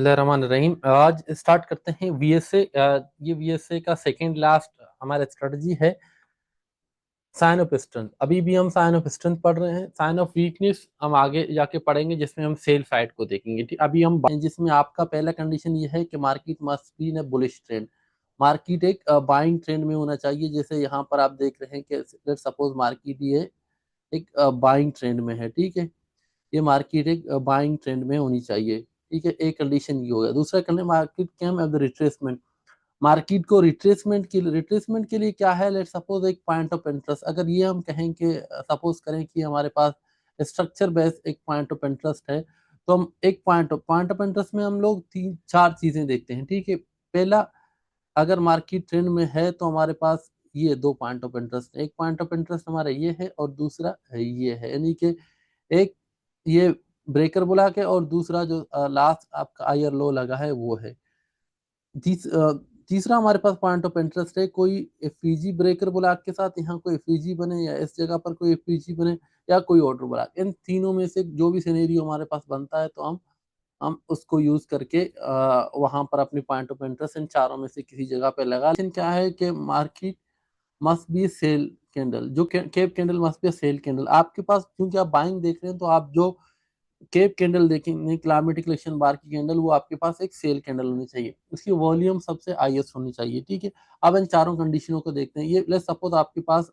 रहमान रहीम। आज स्टार्ट करते हैं वीएसए। ये वीएसए का सेकेंड लास्ट हमारा स्ट्रेटजी है साइन ऑफ स्ट्रेंथ। अभी भी हम साइन ऑफ स्ट्रेंथ पढ़ रहे हैं। साइन ऑफ वीकनेस हम आगे जाके पढ़ेंगे, जिसमें हम सेल साइड को देखेंगे। ठीक, अभी हम जिसमें आपका पहला कंडीशन ये है कि market must be in a bullish trend. Market एक बाइंग ट्रेंड में होना चाहिए। जैसे यहाँ पर आप देख रहे हैं कि लेट सपोज मार्केट ये एक बाइंग ट्रेंड में है। ठीक है, ये मार्केट एक बाइंग ट्रेंड में होनी चाहिए। ठीक है, एक कंडीशन ये हो गया। दूसरा condition market came at the retracement. Market को रिट्रेसमेंट के लिए क्या है, लेट सपोज एक पॉइंट ऑफ इंटरेस्ट। अगर ये हम कहें कि सपोज करें कि हमारे पास स्ट्रक्चर बेस्ड एक पॉइंट ऑफ इंटरेस्ट है, तो हम एक पॉइंट ऑफ इंटरेस्ट में हम लोग तीन चार चीजें देखते हैं। ठीक है, पहला, अगर मार्केट ट्रेंड में है तो हमारे पास ये दो पॉइंट ऑफ इंटरेस्ट, एक पॉइंट ऑफ इंटरेस्ट हमारा ये है और दूसरा ये है। यानी कि एक ये ब्रेकर बुला के और दूसरा जो लास्ट आपका हायर लो लगा है वो है। तीस, अ, तीसरा हमारे पास पॉइंट ऑफ इंटरेस्ट है कोई एफईजी ब्रेकर ब्लॉक के साथ, यहाँ कोई एफईजी बने या इस जगह पर कोई एफईजी बने या कोई ऑर्डर ब्लॉक। इन तीनों में से जो भी सिनेरियो हमारे पास बनता है तो हम उसको यूज करके वहां पर अपनी पॉइंट ऑफ इंटरेस्ट इन चारों में से किसी जगह पे लगा। लेकिन क्या है कि market must be sell candle, जो cap candle must be sell candle. आपके पास क्योंकि आप बाइंग देख रहे हैं तो आप जो केप कैंडल देखेंगे क्लाइमेटिक इलेक्शन बार की कैंडल, वो आपके पास एक सेल कैंडल होनी चाहिए। उसकी वॉल्यूम सबसे हाईएस्ट होनी चाहिए। ठीक है, अब इन चारों कंडीशनों को देखते हैं। ये लेट्स सपोज आपके पास,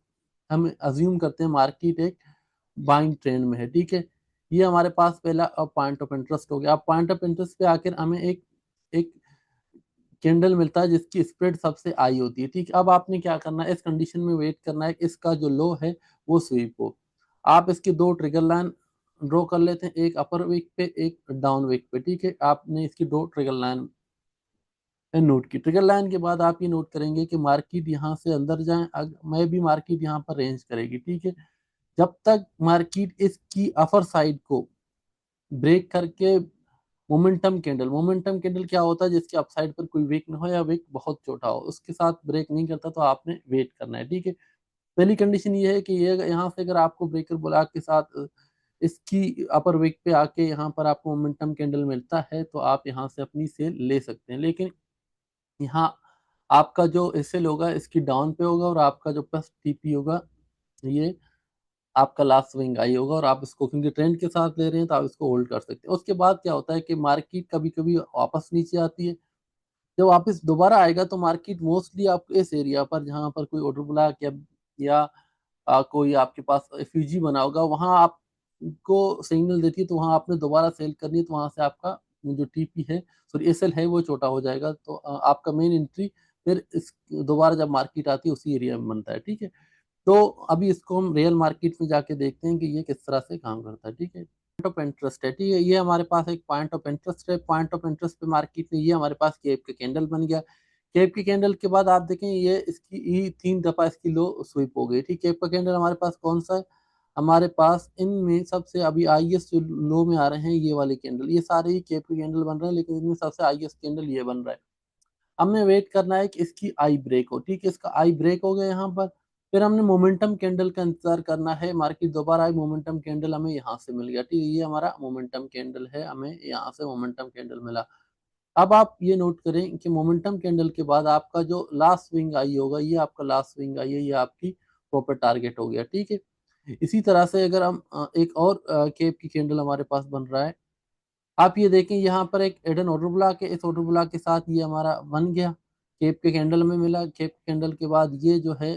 हम अज्यूम करते हैं मार्केट एक बाइंग ट्रेंड में है। ठीक है, ये हमारे पास पहला पॉइंट ऑफ इंटरेस्ट हो गया। अब पॉइंट ऑफ इंटरेस्ट पे आकर हमें एक एक कैंडल मिलता है जिसकी स्प्रेड सबसे हाई होती है। ठीक है, अब आपने क्या करना है, इस कंडीशन में वेट करना है इसका जो लो है वो स्वीप हो। आप इसकी दो ट्रिगर लाइन ड्रॉ कर लेते हैं, एक अपर विक पे एक डाउन विक पे। ठीक है, आपने इसकी दो ट्रिगर लाइन नोट की। ट्रिगर लाइन के बाद आप ये नोट करेंगे कि मार्केट यहाँ से अंदर जाए, मैं भी मार्केट यहाँ पर रेंज करेगी। ठीक है, जब तक मार्केट इसकी अपर साइड को ब्रेक करके मोमेंटम कैंडल क्या होता है, जिसके अपसाइड पर कोई विक ना हो या विक बहुत छोटा हो, उसके साथ ब्रेक नहीं करता तो आपने वेट करना है। ठीक है, पहली कंडीशन ये है कि ये यहाँ से अगर आपको ब्रेकर ब्लॉक के साथ इसकी अपर विक पे आके यहाँ पर आपको मोमेंटम कैंडल मिलता है तो आप यहाँ से अपनी सेल ले सकते हैं। लेकिन यहाँ आपका जो एसएल होगा इसकी डाउन पे होगा और आपका जो प्लस टीपी होगा ये आपका लास्ट स्विंग आई होगा, और आप इसको क्योंकि ट्रेंड के साथ ले रहे हैं तो आप इसको होल्ड कर सकते हैं। उसके बाद क्या होता है कि मार्केट कभी कभी वापस नीचे आती है। जब वापस दोबारा आएगा तो मार्केट मोस्टली आपको इस एरिया पर जहां पर कोई ऑर्डर ब्लॉक या कोई आपके पास एफयूजी बना होगा वहां आपको सिग्नल देती है, तो वहां आपने दोबारा सेल करनी है, तो वहां से आपका जो टीपी है, सॉरी एसएल है, वो छोटा हो जाएगा। तो आपका मेन एंट्री फिर इस दोबारा जब मार्केट आती है उसी एरिया में बनता है। ठीक है, तो अभी इसको हम रियल मार्केट में जाके देखते हैं कि ये किस तरह से काम करता है। ठीक है, पॉइंट ऑफ इंटरेस्ट है। ठीक है, ये हमारे पास एक पॉइंट ऑफ इंटरेस्ट है। पॉइंट ऑफ इंटरेस्ट पे मार्केट में ये हमारे पास केप का कैंडल बन गया। केप की कैंडल के बाद आप देखें ये इसकी ये तीन दफा इसकी लो स्वीप हो गई। ठीक, केप का कैंडल हमारे पास कौन सा है, हमारे पास इनमें सबसे अभी आईएस जो लो में आ रहे हैं ये वाले कैंडल, ये सारे ही केप के कैंडल बन रहे हैं, लेकिन इनमें सबसे आईएस कैंडल ये बन रहा है। हमें वेट करना है कि इसकी आई ब्रेक हो। ठीक है, इसका आई ब्रेक हो गया यहाँ पर, फिर हमने मोमेंटम कैंडल का इंतजार करना है। मार्केट दोबारा आई, मोमेंटम कैंडल हमें यहाँ से मिल गया। ठीक है, ये हमारा मोमेंटम कैंडल है, हमें यहाँ से मोमेंटम कैंडल मिला। अब आप ये नोट करें कि मोमेंटम कैंडल के बाद आपका जो लास्ट स्विंग आई होगा, ये आपका लास्ट स्विंग आई है, ये आपकी प्रॉपर टारगेट हो गया। ठीक है, इसी तरह से अगर हम एक और केप की कैंडल हमारे पास बन रहा है, आप ये देखें यहाँ पर एक एडन ऑर्डर ब्लॉक है, इस ऑर्डर ब्लॉक के साथ ये हमारा बन गया, केप के कैंडल में मिला। केप कैंडल के बाद ये जो है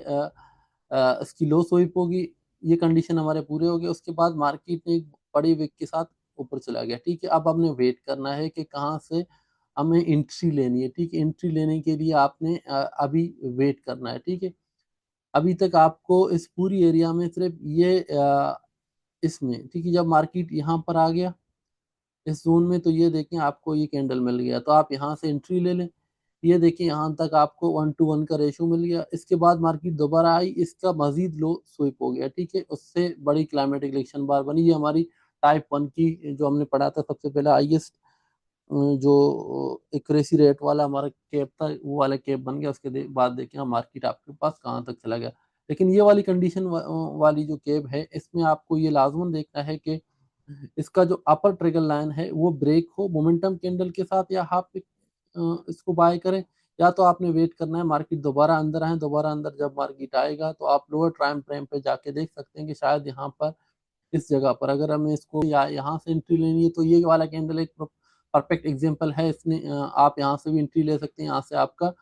इसकी लो स्वीप होगी। ये कंडीशन हमारे पूरे हो गए। उसके बाद मार्केट ने एक बड़ी विक के साथ ऊपर चला गया। ठीक है, अब हमने वेट करना है कि कहाँ से हमें एंट्री लेनी है। ठीक है, एंट्री लेने के लिए आपने अभी वेट करना है। ठीक है, अभी तक आपको इस पूरी एरिया में सिर्फ ये इसमें, ठीक है, जब मार्केट यहाँ पर आ गया इस जोन में, तो ये देखें आपको ये कैंडल मिल गया, तो आप यहाँ से एंट्री ले लें। ये देखिए यहाँ तक आपको 1:1 का रेशो मिल गया। इसके बाद मार्केट दोबारा आई, इसका मजीद लो स्वीप हो गया। ठीक है, उससे बड़ी क्लाइमेटिक इलेक्शन बार बनी। ये हमारी टाइप 1 की जो हमने पढ़ा था सबसे पहले हाईएस्ट जो एक्यूरेसी रेट वाला हमारा कैप था, वो वाला कैप बन गया। उसके बाद देखें मार्केट आपके पास कहाँ तक चला गया। लेकिन ये वाली कंडीशन वाली जो कैप है, इसमें आपको ये लाजमन देखना है कि इसका जो अपर ट्रिगर लाइन है वो ब्रेक हो मोमेंटम कैंडल के साथ, या आप इसको बाय करें, या तो आपने वेट करना है मार्केट दोबारा अंदर आए। दोबारा अंदर जब मार्केट आएगा तो आप लोअर टाइम फ्रेम पे जाके देख सकते हैं कि शायद यहाँ पर इस जगह पर अगर हमें इसको या यहाँ से एंट्री लेनी है, तो ये वाला कैंडल एक परफेक्ट एग्जांपल है। इसने आप यहाँ से भी एंट्री ले सकते हैं, यहाँ से आपका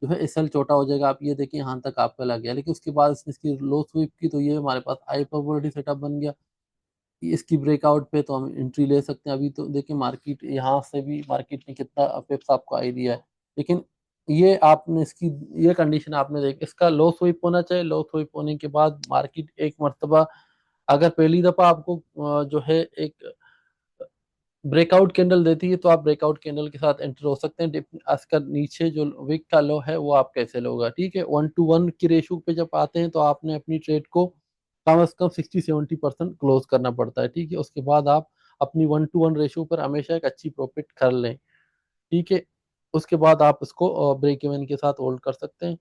जो है एसएल छोटा हो जाएगा। आप ये देखिए यहाँ तक आपका लग गया, लेकिन उसके बाद इसने इसकी लो स्वीप की, तो ये हमारे पास हाई प्रोबेबिलिटी सेटअप बन गया। इसकी ब्रेकआउट पे तो हम एंट्री ले सकते हैं। अभी तो देखिए मार्केट यहाँ से भी मार्केट ने कितना पिप्स आपको आइडिया है, लेकिन ये आपने इसकी ये कंडीशन आपने देख, इसका लो स्वीप होना चाहिए। लो स्वीप होने के बाद मार्केट एक मर्तबा अगर पहली दफा आपको जो है एक ब्रेकआउट कैंडल देती है, तो आप ब्रेकआउट कैंडल के साथ एंटर हो सकते हैं। इसका नीचे जो विक का लो है वो आप कैसे लोगा, ठीक है। 1 to 1 की रेशो पे जब आते हैं तो आपने अपनी ट्रेड को कम से कम 60-70% क्लोज करना पड़ता है, ठीक है। उसके बाद आप अपनी 1 to 1 रेशो पर हमेशा एक अच्छी प्रॉफिट कर लें, ठीक है। उसके बाद आप इसको ब्रेक इवन के साथ होल्ड कर सकते हैं।